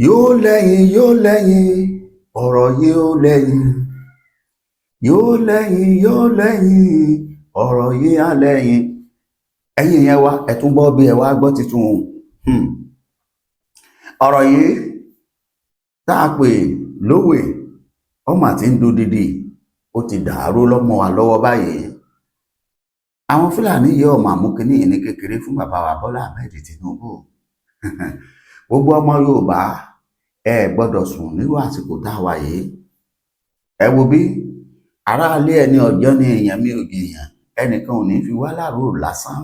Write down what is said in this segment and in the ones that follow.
yóò lẹ́yìn ọ̀rọ̀ yóò lẹ́yìn ọ̀rọ̀ yìí á lẹ́yìn. ẹ̀yin yẹn wá ẹ tún gbọ́ bí ẹ wá gbọ́ titun ọ̀rọ̀ yìí tá a pè lówe ọmọ àti ń dodidi ó ti dàrú lọ́mọ wa lọ́wọ́ báyìí. àwọn Fúlàní yìí ọmọ àmúkiní yìí ní kékeré fún bàbá wa Bọ́lá Ahmed Tinubu. gbogbo ọmọ Yorùbá ẹ gbọ́dọ̀ sùn nírú àsìkò tá a wà yìí. ẹ wo bí aráalé ẹni ọjọ́ ní èèyàn mi ò jìyàn ẹnìkan ò ní fi wá láàrò lásán.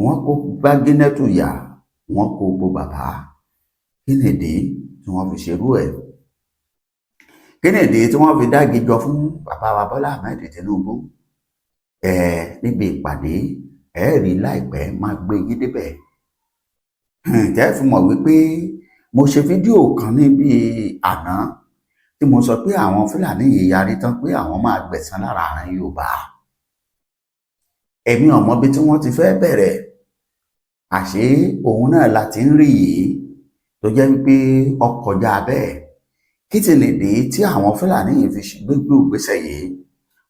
wọ́n kó gbágínẹ́tù yá wọ́n kó gbó bàbá. kí nìdí tí wọ́n fi ṣerú ẹ̀? kí nìdí tí wọ́n fi dági jọ fún bàbá wa Bọ́lá Ahmed Tinubu? níbi ìpàdé rí láìpẹ́ máa gbé yín débẹ̀. tẹ́ fi mọ̀ wípé mo ṣe fídíò kan níbi àná tí mo sọ pé àwọn Fúlàní yìí yarí tán pé àwọn máa gbẹ̀san lára àrùn Yorùbá. èmi ò mọ̀ bí tí wọ́n ti fẹ́ bẹ̀rẹ̀. àṣé òun náà la ti ń rí yìí tó jẹ́ wípé ọkọjá bẹ́ẹ̀. kí ti lè dé tí àwọn Fúlàní yìí fi gbégbé ògbésẹ̀ yìí?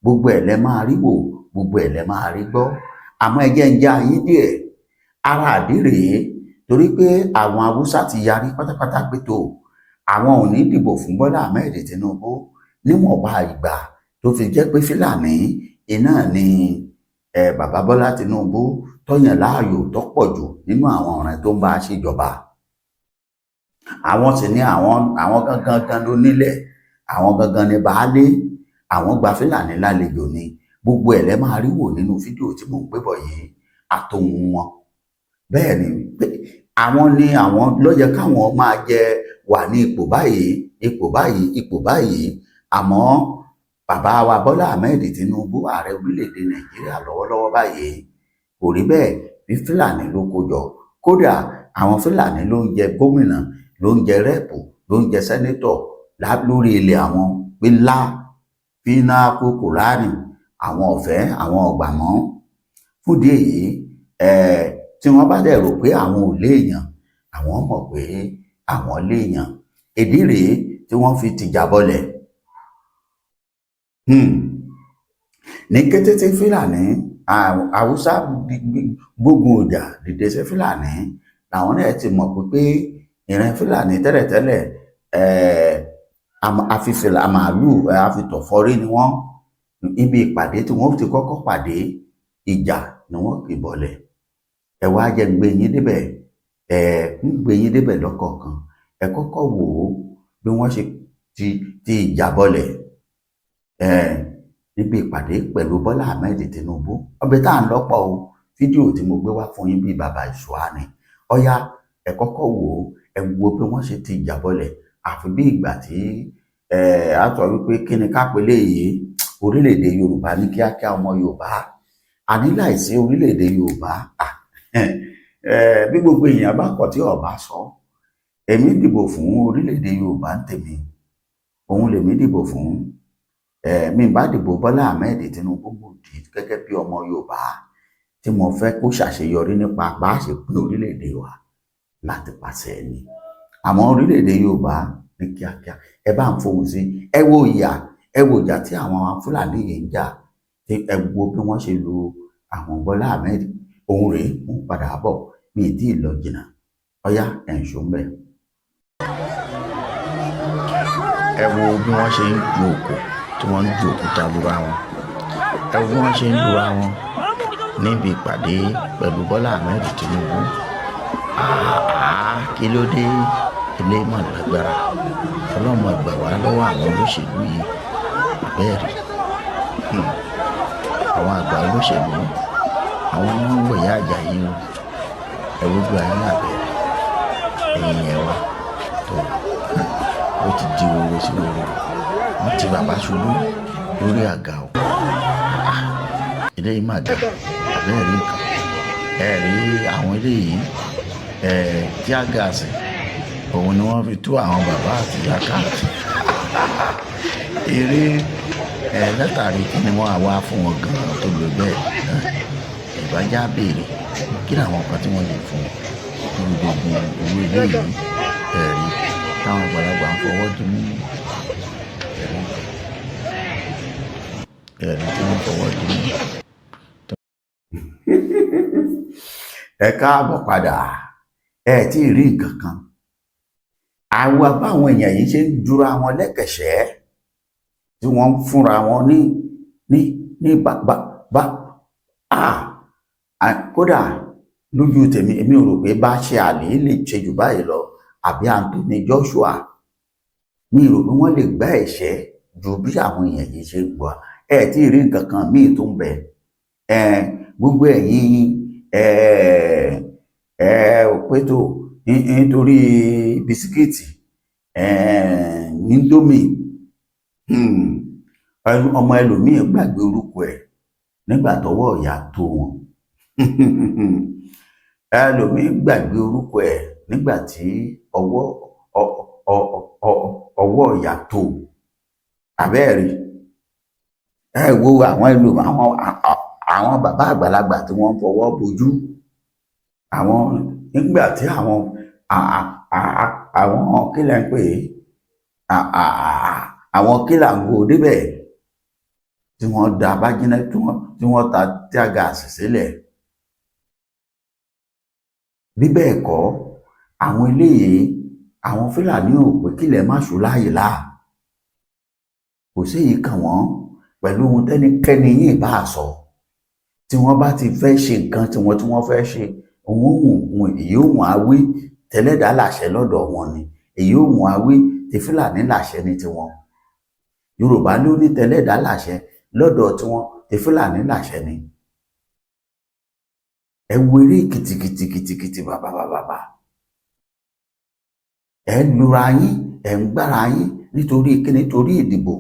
gbogbo ẹ̀ lẹ máa rí wò, gbogbo ẹ̀ lẹ máa rí gbọ́. àmọ́ ẹ jẹ́ ń já yín díẹ̀. ara àdí rèé torí pé àwọn Haúsá ti yarí pátápátá pé tó àwọn ò ní dìbò fún Bọ́lá Ahmed Tinubu níwọ̀nba ìgbà tó fi jẹ́ pé Fúlàní iná ni bàbá Bọ́lá Tinubu tọ́yàn láàyò tó pọ̀ jù nínú àwọn ọ̀rẹ́ tó ń bá a ṣèjọba. àwọn sì ní àwọn gangan ló nílẹ̀, àwọn gangan ni baálé, àwọn gba Fúlàní lálejò ni. gbogbo ẹ̀ lẹ́ máa rí wò nínú fídíò tí mò ń gbé bọ̀ yìí àtòhun wọn. bẹ́ẹ̀ ni àwọn ló yẹ káwọn máa jẹ wà ní ipò báyìí àmọ́ bàbá wa Bọ́lá Ahmed Tinubu ààrẹ orílẹ̀-èdè Nàìjíríà lọ́wọ́lọ́wọ́ báyìí kò rí bẹ́ẹ̀. bí Fúlàní ló kójọ, kódà àwọn Fúlàní ló ń jẹ gómìnà, ló ń jẹ rẹ́pù, ló ń jẹ sẹ́nétọ̀ lórí ilẹ̀ àwọn pé ńlá fínà kókò láàrin àwọn ọ̀fẹ́ àwọn ọ̀gbàmọ́. fúdìí èyí tí wọ́n bá dẹ̀ rò pé àwọn ò léèyàn, àwọn mọ̀ pé àwọn léèyàn. ìdí rèé tí wọ́n fi tìjà bọlẹ̀. ní kété tí Fúlàní Haúsá gbógun ọjà dìde sí Fúlàní làwọn náà ti mọ̀ pé ìran Fúlàní tẹ́lẹ̀tẹ́lẹ̀ àfìfìlà màálù àfitọ̀fọ́rí ni wọ́n. ibi ìpàdé tí wọ́n ti kọ́kọ́ pàdé ìjà ni wọ́n kì bọ̀lẹ̀. ẹ wá jẹ́ gbé yín débẹ̀, ń gbé yín débẹ̀ lọ́kọ̀ọ̀kan. ẹ kọ́kọ́ wò ó bí wọ́n ṣe ti ìjà bọ̀lẹ̀ níbi ìpàdé pẹ̀lú Bọ́lá Ahmed Tinubu. ọbẹ̀ tá à ń lọ́pọ̀ o, fídíò tí mo gbé wá fún yín bí bàbá ìṣúná ni. ọ̀yá ẹ kọ́kọ́ wò ó, ẹ wo bí wọ́n ṣe ti ìjà bọ̀lẹ̀. àfi bí ìgbà tí a sọ wípé kí ni ká pè léyìí orílẹ̀-èdè Yorùbá ní kíákíá ọmọ Yorùbá. àní láìsí orílẹ̀-èdè Yorùbá bí gbogbo èèyàn bá kọ̀ tí ọba sọ, èmi dìbò fún orílẹ̀-èdè Yorùbá ń tèmi, òun lèmi dìbò fún. mi bá dìbò Bọ́lá Ahmed Tinubu gbòdì gẹ́gẹ́ bí ọmọ Yorùbá tí mo fẹ́ kó ṣàṣeyọrí nípa bá a ṣe pín orílẹ̀-èdè wa láti pàṣẹ ẹni. àmọ́ orílẹ̀-èdè Yorùbá ní kíákíá ẹ bá ń fohùn sí. ẹ wo ìjà tí àwọn Fúlàní yìí ń jà, ẹ wo bí wọ́n ṣe lu àwọn Bọ́lá Ahmed. òun rèé ń padà bọ̀ ní ìdí ìlọ jìnnà. ọ̀yá ẹ̀ ń ṣó ń bẹ̀. ẹ wo bí wọ́n ṣe ń ju òkú tí wọ́n ń ju òkúta lura wọn. ẹ wo bí wọ́n ṣe ń lura wọn níbi ìpàdé pẹ̀lú Bọ́lá Ahmed Tinubu. kí ló dé? ilé mọ̀ lágbára. ọlọ́mọ gbà wá lọ́wọ́ àwọn olóṣèlú yìí bẹ́ẹ̀ rí. àwọn àgbà olóṣèlú àwọn ni wọ́n ń wòye àjà yìí o. ẹ wojú ayé àbẹ̀rẹ̀ ẹ̀yìn ẹ̀ wá tó ó ti di woro sí woro. wọ́n ti bàbá ṣubú lórí àga o. ilé yìí mà dá àbẹ́ẹ̀ rí nǹkan. ẹ rí àwọn ilé yìí tíá gáàsì òun ni wọ́n fi tú àwọn bàbá àti ìyá káàkiri. eré látàrí kí ni wọ́n á wá fún wọn gan-an tó lò bẹ́ẹ̀. ìbájá béèrè kí làwọn kan tí wọ́n lè fún lórí gbogbo owó ilé yìí. táwọn àgbàlagbà ń fọwọ́ di mú ẹ̀rí tí wọ́n fọwọ́ di mú. Ẹ káàbọ̀ padà, ẹ tí ì rí nǹkan kan. Àwa báwọn èèyàn yìí ṣe ń jura wọn lẹ́kẹ̀ṣẹ́ tí wọ́n ń fúnra wọn ní kódà lójú tèmi èmi ò rò pé bá ṣe àlè lè ṣe jù báyìí lọ àbí Anthony Joshua. Mi rò pé wọ́n lè gbá ẹ̀ṣẹ́ ju bí àwọn èèyàn yìí ṣe ń gbọ́. Ẹ tí ì rí nǹkan kan míì tó ń bẹ. Gbogbo ẹ̀yin òpétò nítorí bisikíìtì níndómì ọmọ ẹlòmíì gbàgbé orúkọ ẹ̀ nígbà tọ́wọ́ ìyá tó wọn. Ẹlòmíì gbàgbé orúkọ ẹ̀ nígbà tí ọwọ́ ìyá tó abẹ́ẹ̀rí. Ẹ wo àwọn bàbá àgbàlagbà tí wọ́n fọwọ́ bojú, àwọn nígbà tí àwọn kílẹ̀ ń pè àwọn kílà ń go débẹ̀ tí wọ́n da bájínà tí wọ́n ta tear gas sílẹ̀. Bí bẹ́ẹ̀ kọ́ àwọn eléyìí àwọn Fúlàní ò pé kílẹ̀ má ṣú láyè láà, kò sí èyí kàn wọ́n pẹ̀lú ohun tẹ́nikẹ́ni yìí bá sọ. Tí wọ́n bá ti fẹ́ ṣe nǹkan tí wọ́n fẹ́ ṣe, èyí òun àwí tẹ́lẹ̀dá làṣẹ lọ́dọ̀ wọn ni, èyí òun àwí tí Fúlàní làṣẹ ní tiwọn. Yorùbá ló ní tẹ́lẹ̀dá làṣẹ lọ́dọ̀ tiwọn, tí Fúlàní làṣẹ ni. Ẹ wo eré kìtìkìtìkìtì bàbà. Ẹ ń lura yín, ẹ ń gbára yín nítorí kíni? Nítorí ìdìbò.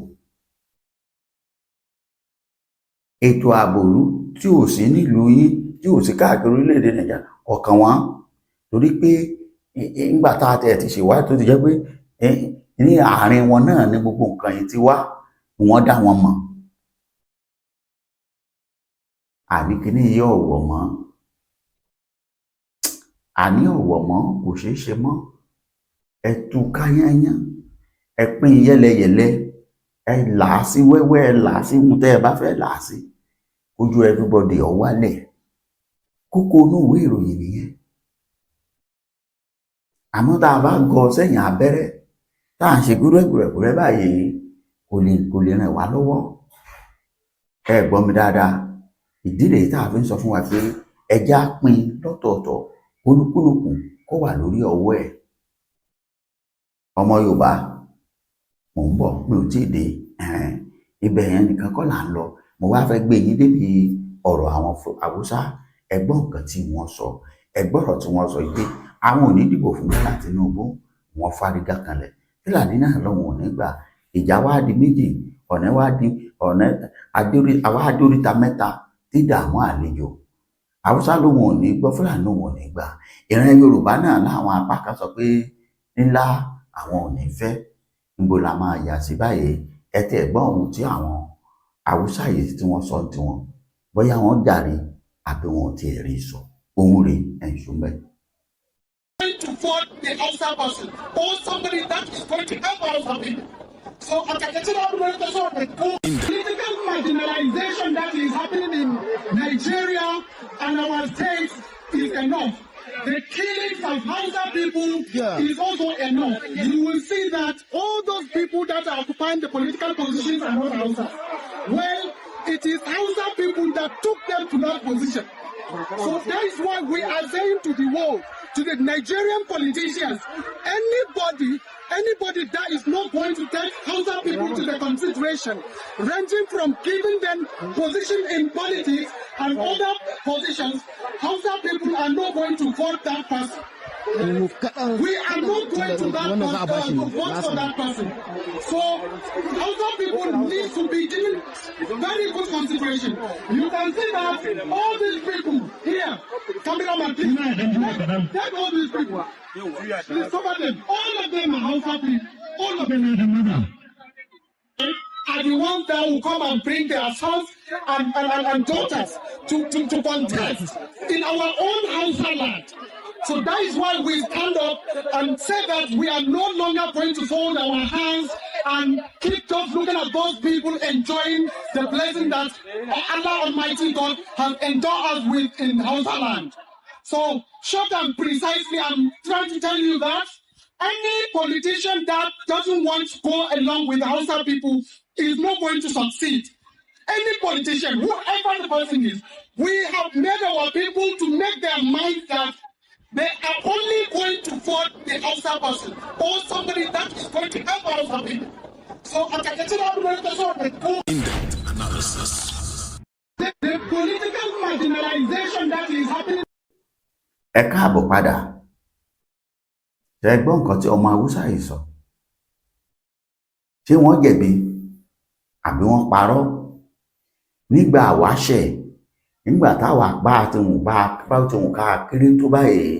Ètò ààbòrú tí ò sí nílùú yín, tí ò sí káàkiri orílẹ̀-èdè Nàìjíríà ọ̀kan wọn, torí pé nígbà tá a tẹ̀ ti ṣèwádìí tó ti jẹ́ pé ní àárín wọn náà ní gbogbo nǹkan yìí ti wá, wọ́n dá wọn mọ̀. Àní kíní yìí ọ̀wọ̀ mọ́, àní ọ̀wọ̀ mọ́, kò ṣeé ṣe mọ́. Ẹ tú káyányán, ẹ pín yẹ́lẹyẹ̀lẹ, ẹ là á sí wẹ́wẹ́, ẹ là á sí ohun tẹ́ ẹ bá fẹ́ là á sí, ojú everybody ó wálẹ̀. Kókó inú ìwé ìròyìn nìyẹn. Àmọ́ tá a bá gọ sẹ́yìn abẹ́rẹ́ tá à ń ṣe gúrẹ́gúrẹ́ báyìí kò lè ràn wá lọ́wọ́. Ẹ gbọ́ mi dáadáa, ìdí rèé tá a fi ń sọ fún wa pé ẹjẹ́ á pín lọ́tọ̀ọ̀tọ̀, olúkúlùkù kó wà lórí ọwọ́ ẹ̀. Ọmọ Yorùbá, mò ń bọ̀, mi ò tí ì dé. Ibẹ̀ yẹn nìkan kọ́ là ń lọ. Mo wá fẹ́ gbé yín débi ọ̀rọ̀ àwọn Haúsá. Ẹ gbọ́ nǹkan tí wọ́n sọ, ẹ gbọ́rọ̀ tí wọ́n sọ pé àwọn ò ní dìbò fún Bọ́lá Tinubu. Wọ́n fárígá kanlẹ̀. Fúlàní náà lọ́wọ́ ò ní gbà. Ìjà wá di méjì, àwa adóríta mẹ́ta tí dààmú àlejò. Haúsá lòun ò ní gbọ́, Fúlàní lòun ò ní gbà. Ìran Yorùbá náà láwọn apá kan sọ pé ńlá àwọn ò ní fẹ́. Níbo la máa yà sí báyìí? Ẹ tẹ́ gbọ́ ohun tí àwọn Haúsá yìí tí wọ́n sọ tiwọn, bóyá wọ́n jàre àbí wọn ò tiẹ̀ rí sọ. Ohun rèé ẹ̀ṣùn bẹ́ẹ̀. To vote the Hausa person or somebody that is going to help Hausa people. So, political marginalization that is happening in Nigeria and our states is enough. The killings of Hausa people is also enough. You will see that all those people that are occupying the political positions are not Hausa. Well, it is Hausa people that took them to that position. So that is why we are saying to the world, to the Nigerian politicians, anybody that is not going to take Hausa people to the consideration, ranging from giving them position in politics and other positions, Hausa people are not going to vote that person. We are not going to vote for that person. So Hausa people need to be given very good consideration. You can see that all these people here, cameraman, please, take all these people. Please cover them. All of them are Hausa people. All of them are the mother. Are the ones that will come and bring their sons and daughters to contest in our own Hausa land. So that is why we stand up and say that we are no longer going to fold our hands and keep just looking at those people enjoying the blessing that Allah Almighty God has endowed us with in Hausa land. So, short and precisely, I'm trying to tell you that any politician that doesn't want to go along with the Hausa people is not going to succeed. Any politician, whoever the person is, we have made our people to make their mind that they are only going to vote the Hausa person or somebody that is going to help Hausa people. So, In-depth analysis. The political marginalization that is happening. Ẹ káàbọ̀ padà. Ṣé ẹ gbọ́ nǹkan tí ọmọ Haúsá yìí sọ? Ṣé wọ́n jẹ̀bi àbí wọ́n parọ́? Nígbà àwáṣẹ̀, nígbà táwa bá ti wùn ká kéré tó báyìí,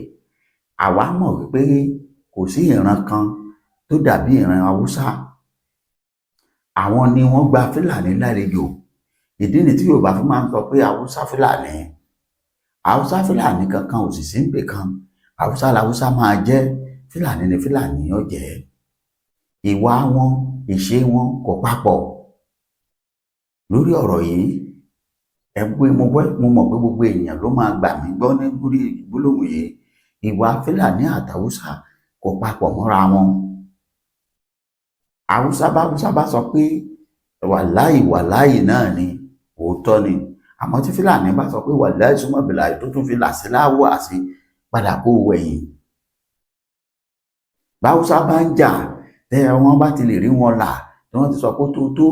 àwa mọ̀ wípé kò sí ìran kan tó dàbí ìran Haúsá. Àwọn ni wọ́n gba Fúlàní lálejò. Ìdí ni tí Yorùbá fi máa ń sọ pé Haúsá Fúlàní. Haúsá Fúlàní kankan ò sì sí níbì kan. Haúsá làwúsá máa jẹ́, Fúlàní ni Fúlàní yóò jẹ́. Ìwà wọn, ìṣe wọn kò papọ̀. Lórí ọ̀rọ̀ yìí, mo mọ̀ pé gbogbo èèyàn ló máa gbà mí gbọ́ ní gbólóhùn yìí. Ìwà Fúlàní àti Haúsá kò papọ̀ mọ́ra wọn. Haúsá bá sọ pé wàláì náà ni, òótọ́ ni. Àmọ́ tí Fúlàní bá sọ pé wàláì súnmọ́ bìláì tó tún fi làsí láwọ̀ àti padà kó wẹ̀yìn. Báwúsá bá ń jà, tẹ́ wọ́n bá ti lè rí wọn là, tí wọ́n ti sọ pé tó.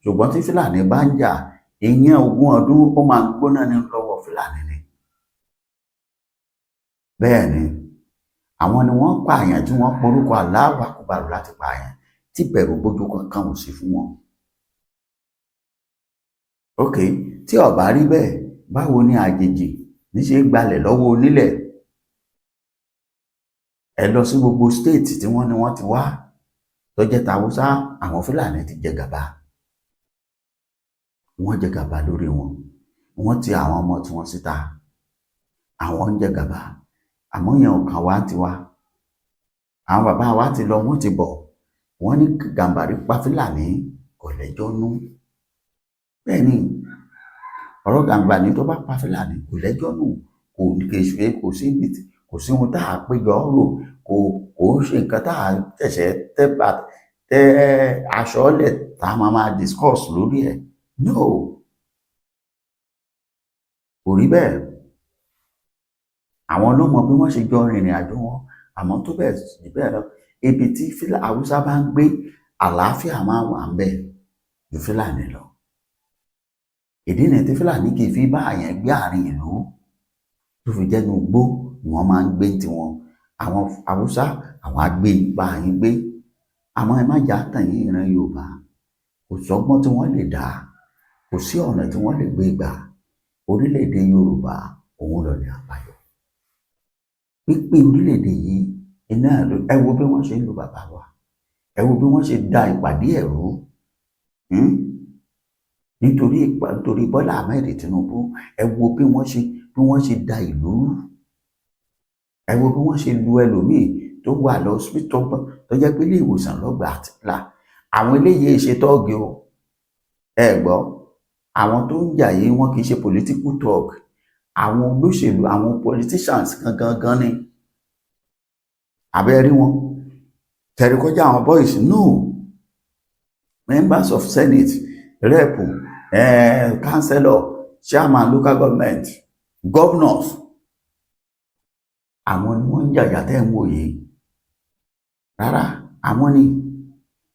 Ṣùgbọ́n tí Fúlàní bá ń jà, ìyẹn 20 ọdún ó máa ń gbóná ní lọ́wọ́ Fúlàní ni. Bẹ́ẹ̀ ni, àwọn ni wọ́n pààyàn tí wọ́n porúkọ Allahu Akbar láti pààyàn, tí bẹ̀rù bójú kankan ò sí fún wọn. Ok, tí ó bá rí bẹ́ẹ̀, báwo ni àjèjì níṣe gbalẹ̀ lọ́wọ́ onílẹ̀? Ẹ lọ sí gbogbo stéètì tí wọ́n ní wọ́n ti wá tó jẹ́ tàwúsá, àwọn Fúlàní ti jẹ gàba. Wọ́n jẹ gàba lórí wọn. Wọ́n ti àwọn ọmọ tí wọ́n síta. Àwọn ń jẹ gàba. Àmọ́ yẹn ò kàn wá tiwa. Àwọn bàbá wa ti lọ, wọ́n ti bọ̀. Wọ́n ní Gàmbàrí pa Fúlàní kò lẹ́jọ́ nú. Bẹ́ẹ̀ ni, ọ̀rọ̀ Gàmbàrí tó bá pa Fúlàní kò lẹ́jọ́ nú. Kò sí ohun tá a péjọ rò, kò ṣe nǹkan tá a tẹ̀sẹ̀ tẹ́ aṣọ lẹ̀ tá a máa discuss lórí ẹ̀. No, kò rí bẹ́ẹ̀. Àwọn ló mọ bí wọ́n ṣe jọ rìnrìn àjò wọn. Àmọ́ tó bẹ́ẹ̀ lọ, ibi tí Haúsá bá ń gbé, àlàáfíà máa wà ń bẹ̀ ju Fúlàní lọ. Ìdí ni tí Fúlàní kì í fi bá àyàn gbé àárín ìlú, tó fi jẹ́nu igbó ni wọ́n máa ń gbé tiwọn. Àwọn Haúsá, àwọn agbé bá àyín gbé. Àmọ́ ẹ má jà tàn yín ìran Yorùbá. Kò sọ́gbọ́n tí wọ́n lè dá, kò sí ọ̀nà tí wọ́n lè gbé gbà. Orílẹ̀-èdè Yorùbá òun lọ̀nà àbáyọ. Pípín orílẹ̀-èdè yìí, ẹ wo bí wọ́n ṣe ń lo bàbá wa. Ẹ wo bí wọ́n ṣe da ìpàdé ẹ̀rú. Nítorí Bọ́lá Ahmed Tinubu, ẹ wo bí wọ́n ṣe da ìlú. Ẹ wo bí wọ́n ṣe lu ẹlòmíì tó wà lọ hospital tó jẹ́ pé ilé ìwòsàn lọ́gbà àtìlá. Àwọn eléyìí ṣe tọ́ọ̀gì o. Ẹ gbọ́, àwọn tó ń jà yìí wọ́n kì í ṣe political talk. Àwọn olóṣèlú, àwọn politicians gangan ni. Àbẹ́ rí wọn. Tẹ̀rí kọjá àwọn boys, no. Members of Senate, rep, councillor, chairman local government, governors. Àwọn ni wọ́n ń jàjà tẹ́ ń wò yìí. Rárá, àwọn ni.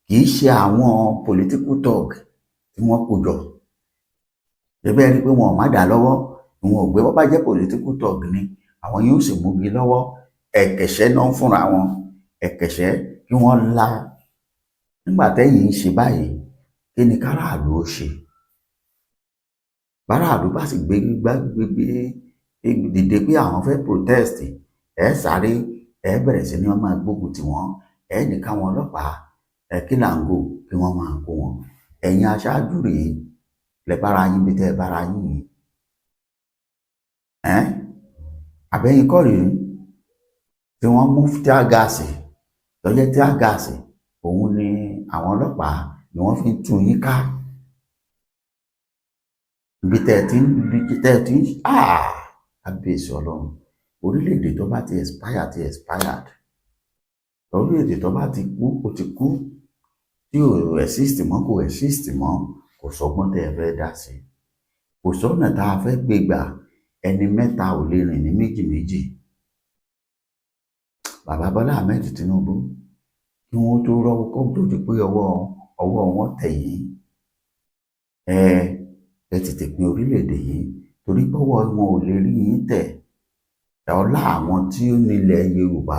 Kì í ṣe àwọn political talk tí wọ́n kó jọ. Ẹgbẹ́ rí pé wọn ò má dà lọ́wọ́, wọn ò gbé bọ́ bá jẹ́ political talk ni, àwọn yóò sì mú bí lọ́wọ́. Ẹ̀kẹ̀ṣẹ́ náà fúnra wọn, ẹ̀kẹ̀ṣẹ́ kí wọ́n la. Nígbà tẹ́yìn ń ṣe báyìí, kí ni káràlú ó ṣe? Báràlú bá sì dìde pé àwọn fẹ́ protest, ẹ sáré, ẹ bẹ̀rẹ̀ sí ni wọ́n máa gbógun tì wọ́n, ẹ ní káwọn ọlọ́pàá kí làǹgò kí wọ́n máa kó wọn. Ẹ̀yin aṣáájú rèé, lẹ bára yín bí tẹ́ bára yín yìí. Àbẹ́yìn kọ́ rèé. tí wọ́n mú tíá gáàsì tó jẹ́ tíá gáàsì òun ni àwọn ọlọ́pàá ni wọ́n fi ń tú yín ká ibi tẹ́ ẹ ti ń kábíyèsí ọlọ́run. Orílẹ̀-èdè tó bá ti expire ti expired, orílẹ̀-èdè tó bá ti kú ó ti kú, tí ò exist mọ́ kò exist mọ́, kò sọgbọ́n tẹ́ ẹ fẹ́ dá sí, kò sọ́nà tá a fẹ́ gbé gbà, ẹni mẹ́ta ò lè rìn ní méjì méjì. Bàbá Bọ́lá Ahmed Tinubu kí wọ́n tó rọ́wọ́ kó tó di pé ọwọ́ wọn tẹ̀ yìí, ẹ tètè pín orílẹ̀-èdè yìí torí pọ́wọ́ wọn ò lè rí yín tẹ̀. Ọlá àwọn tí ó nílẹ̀ Yorùbá,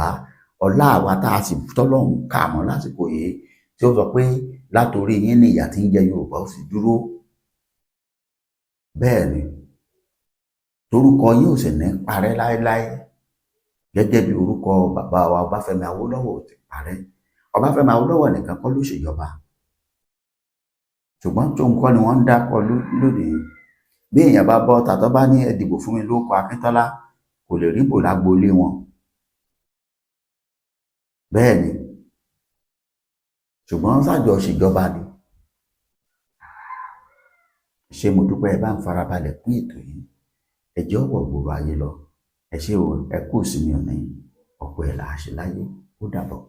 ọlá àwa tá a sì tọ́lọ́run kà mọ́ lásìkò yìí tí ó sọ pé látòrí yín ni ìyà tí ń jẹ Yorùbá ó sì dúró. Bẹ́ẹ̀ ni torúkọ yín ò sì ní parẹ́ láéláé gẹ́gẹ́ bí orúkọ bàbá wa Ọbáfẹ́mi Awólọ́wọ̀ ò ti parẹ́. Ọbáfẹ́mi Awólọ́wọ̀ nìkan kọ́ ló ṣèjọba, ṣùgbọ́n tó ń kọ́ ni wọ́n ń dákọ lónìí. Bí èèyàn bá bọ́ tàtọ́ bá ní ẹ dìbò fún mi lórúkọ Akíntọ́lá, kò lè ríbò lágboolé wọn. Bẹ́ẹ̀ ni, ṣùgbọ́n sájọ ṣèjọba ni. Ṣé mo dúpẹ́ ẹ bá ń farabalẹ̀ pín ètò yìí, ẹ jẹ́ ọ̀wọ̀ gbòòrò ayé lọ. Ẹ ṣé o, ẹ kú ìsinmi òní, ọ̀pọ̀ ẹ̀ là á ṣe láyé, ó dàbọ̀.